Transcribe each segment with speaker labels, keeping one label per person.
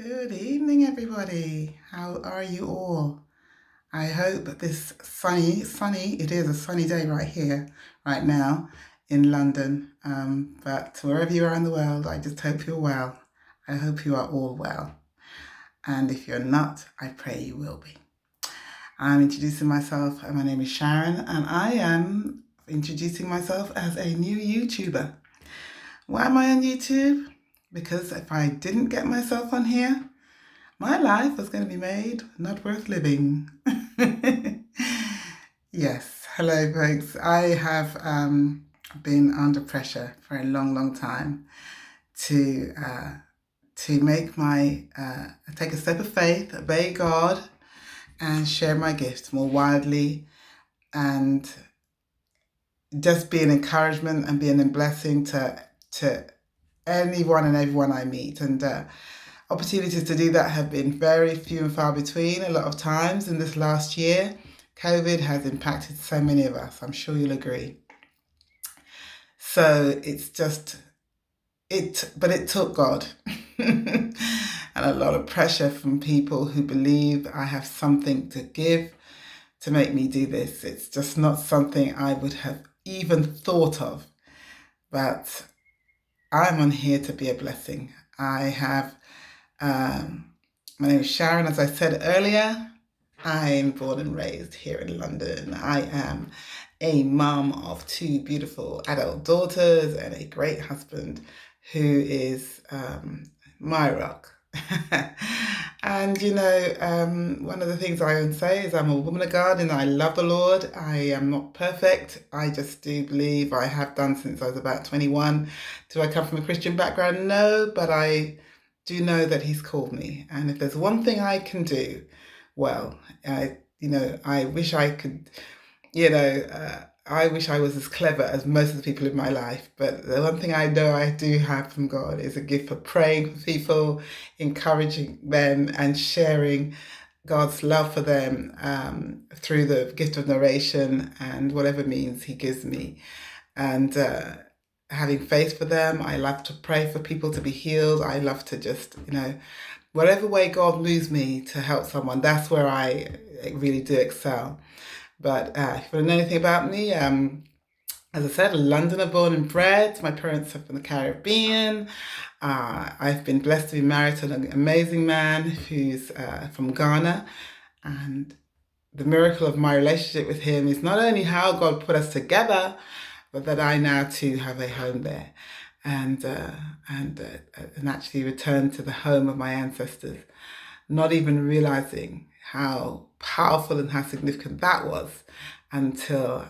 Speaker 1: Good evening, everybody. How are you all? I hope that this sunny, it is a sunny day right here, right now in London. But wherever you are in the world, I just hope you're well. I hope you are all well. And if you're not, I pray you will be. I'm introducing myself. My name is Sharon, and I am introducing myself as a new YouTuber. Why am I on YouTube? Because if I didn't get myself on here, my life was going to be made not worth living. Yes, hello, folks. I have been under pressure for a long, long time to make my take a step of faith, obey God, and share my gifts more widely, and just be an encouragement and being a blessing to anyone and everyone I meet. And opportunities to do that have been very few and far between a lot of times in this last year. COVID has impacted so many of us, I'm sure you'll agree. So it's just, but it took God and a lot of pressure from people who believe I have something to give to make me do this. It's just not something I would have even thought of, but I'm on here to be a blessing. I have my name is Sharon, as I said earlier. I'm born and raised here in London. I am a mum of two beautiful adult daughters and a great husband who is my rock. And one of the things I would say is I'm a woman of God and I love the Lord. I am not perfect. I just do believe I have done since I was about 21. Do I come from a Christian background? No, but I do know that He's called me. And if there's one thing I can do, well, I wish I could, I wish I was as clever as most of the people in my life. But the one thing I know I do have from God is a gift for praying for people, encouraging them, and sharing God's love for them through the gift of narration and whatever means He gives me. And having faith for them. I love to pray for people to be healed. I love to just, whatever way God moves me to help someone, that's where I really do excel. But if you want to know anything about me, as I said, a Londoner born and bred. My parents are from the Caribbean. I've been blessed to be married to an amazing man who's from Ghana. And the miracle of my relationship with him is not only how God put us together, but that I now too have a home there, and actually return to the home of my ancestors, not even realizing how powerful and how significant that was until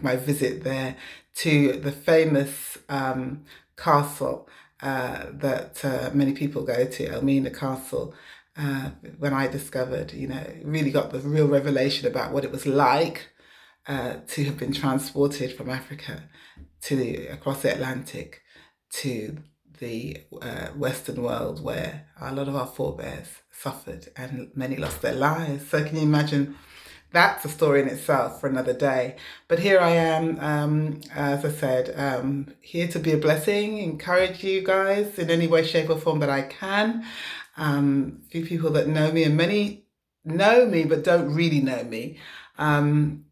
Speaker 1: my visit there to the famous castle that many people go to, Elmina Castle. When I discovered, really got the real revelation about what it was like to have been transported from Africa across the Atlantic to the Western world, where a lot of our forebears suffered and many lost their lives. So can you imagine? That's a story in itself for another day. But here I am, as I said, here to be a blessing, encourage you guys in any way, shape or form that I can. Few people that know me, and many know me but don't really know me, know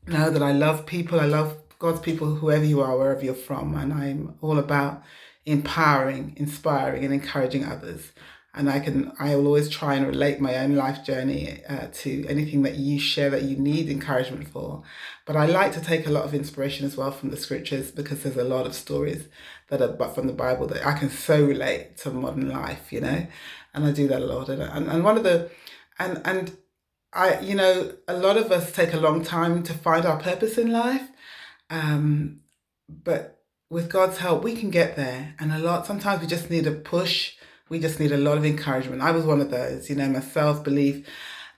Speaker 1: that I love people. I love God's people, whoever you are, wherever you're from. And I'm all about empowering, inspiring, and encouraging others. And I will always try and relate my own life journey to anything that you share that you need encouragement for. But I like to take a lot of inspiration as well from the scriptures, because there's a lot of stories that are from the Bible that I can so relate to modern life, and I do that a lot. And one of the, and a lot of us take a long time to find our purpose in life. But with God's help, we can get there. And sometimes we just need a push. We just need a lot of encouragement. I was one of those, my self-belief,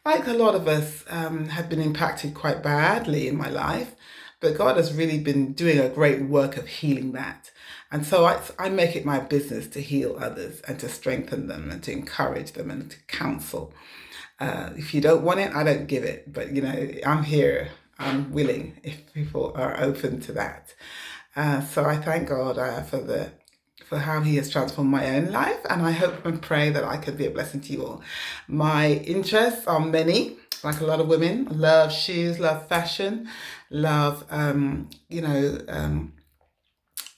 Speaker 1: like a lot of us, had been impacted quite badly in my life. But God has really been doing a great work of healing that. And so I make it my business to heal others and to strengthen them and to encourage them and to counsel. If you don't want it, I don't give it. But, I'm here. I'm willing if people are open to that. So I thank God for for how he has transformed my own life, and I hope and pray that I could be a blessing to you all. My interests are many, like a lot of women. Love shoes, love fashion, love, I'm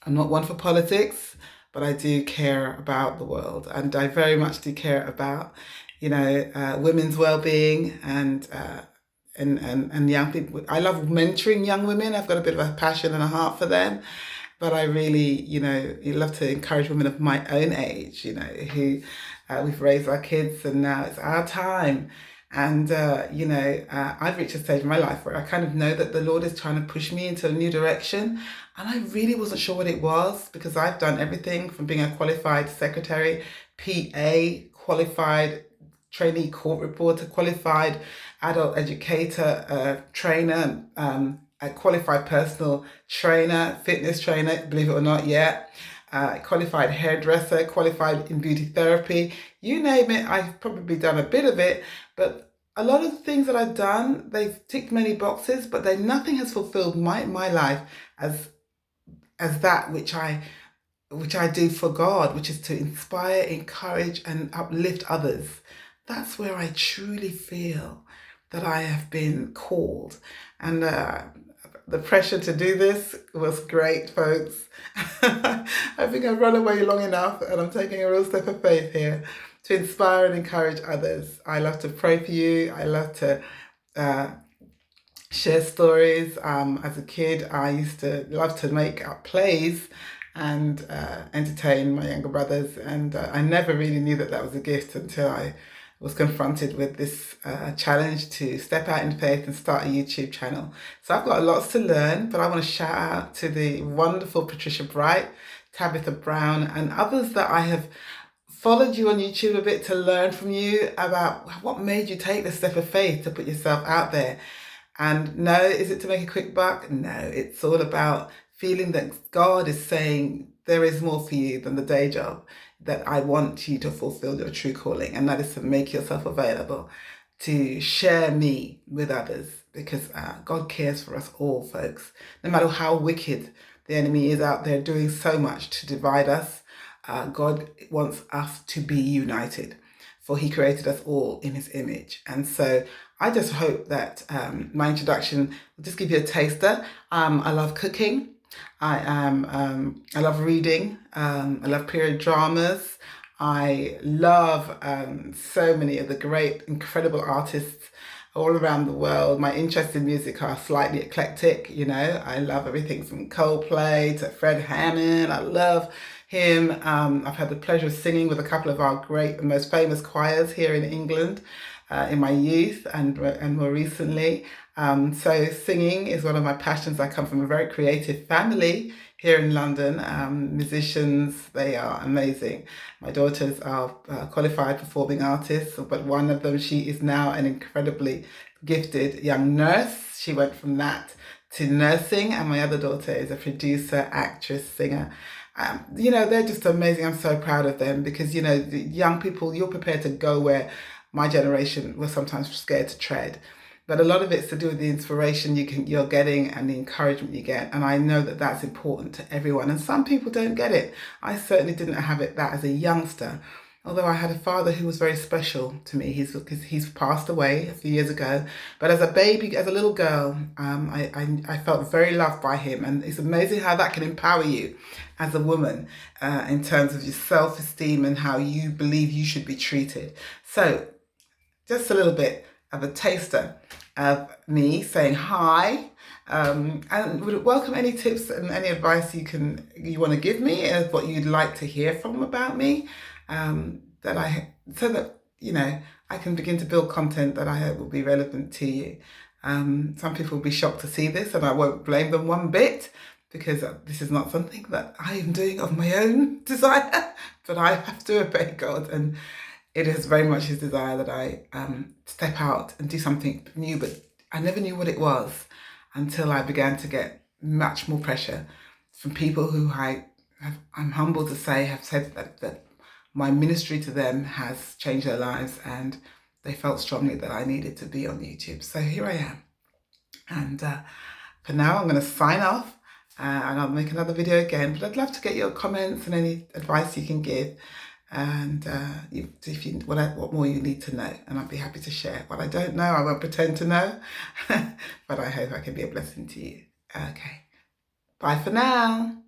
Speaker 1: not one for politics, but I do care about the world, and I very much do care about, women's well-being and young people. I love mentoring young women. I've got a bit of a passion and a heart for them, but I really, love to encourage women of my own age, who we've raised our kids and now it's our time. And, I've reached a stage in my life where I kind of know that the Lord is trying to push me into a new direction. And I really wasn't sure what it was, because I've done everything from being a qualified secretary, PA, qualified trainee court reporter, qualified adult educator, trainer, a qualified personal trainer, fitness trainer, believe it or not, yeah. Qualified hairdresser, qualified in beauty therapy, you name it, I've probably done a bit of it, but a lot of the things that I've done, they've ticked many boxes, but nothing has fulfilled my life as that which I do for God, which is to inspire, encourage, and uplift others. That's where I truly feel that I have been called. And the pressure to do this was great, folks. I think I've run away long enough, and I'm taking a real step of faith here to inspire and encourage others. I love to pray for you. I love to share stories. As a kid, I used to love to make up plays and entertain my younger brothers, and I never really knew that was a gift until I was confronted with this challenge to step out in faith and start a YouTube channel. So I've got lots to learn, but I want to shout out to the wonderful Patricia Bright, Tabitha Brown, and others that I have followed you on YouTube a bit to learn from you about what made you take the step of faith to put yourself out there. And no, is it to make a quick buck? No, it's all about feeling that God is saying there is more for you than the day job, that I want you to fulfill your true calling, and that is to make yourself available to share me with others, because God cares for us all, folks. No matter how wicked the enemy is out there doing so much to divide us, God wants us to be united, for he created us all in his image. And so I just hope that my introduction will just give you a taster. I love cooking. I love reading. I love period dramas. I love so many of the great, incredible artists all around the world. My interests in music are slightly eclectic, I love everything from Coldplay to Fred Hammond. I love him. I've had the pleasure of singing with a couple of our great and most famous choirs here in England in my youth and more recently. So singing is one of my passions. I come from a very creative family here in London. Musicians, they are amazing. My daughters are qualified performing artists, but one of them, she is now an incredibly gifted young nurse. She went from that to nursing, and my other daughter is a producer, actress, singer. They're just amazing. I'm so proud of them because, the young people, you're prepared to go where my generation was sometimes scared to tread. But a lot of it's to do with the inspiration you're getting and the encouragement you get. And I know that that's important to everyone. And some people don't get it. I certainly didn't have that as a youngster. Although I had a father who was very special to me. He's passed away a few years ago. But as a baby, as a little girl, I felt very loved by him. And it's amazing how that can empower you as a woman in terms of your self-esteem and how you believe you should be treated. So just a little bit of a taster of me saying hi, and would welcome any tips and any advice you want to give me, and what you'd like to hear from about me, so that I can begin to build content that I hope will be relevant to you. Some people will be shocked to see this, and I won't blame them one bit, because this is not something that I am doing of my own desire, but I have to obey God, and it is very much his desire that I step out and do something new, but I never knew what it was until I began to get much more pressure from people who I'm humbled to say have said that my ministry to them has changed their lives, and they felt strongly that I needed to be on YouTube. So here I am. And for now, I'm going to sign off. And I'll make another video again, but I'd love to get your comments and any advice you can give, and what more you need to know, and I'll be happy to share. What I don't know, I won't pretend to know, but I hope I can be a blessing to you. Okay, bye for now.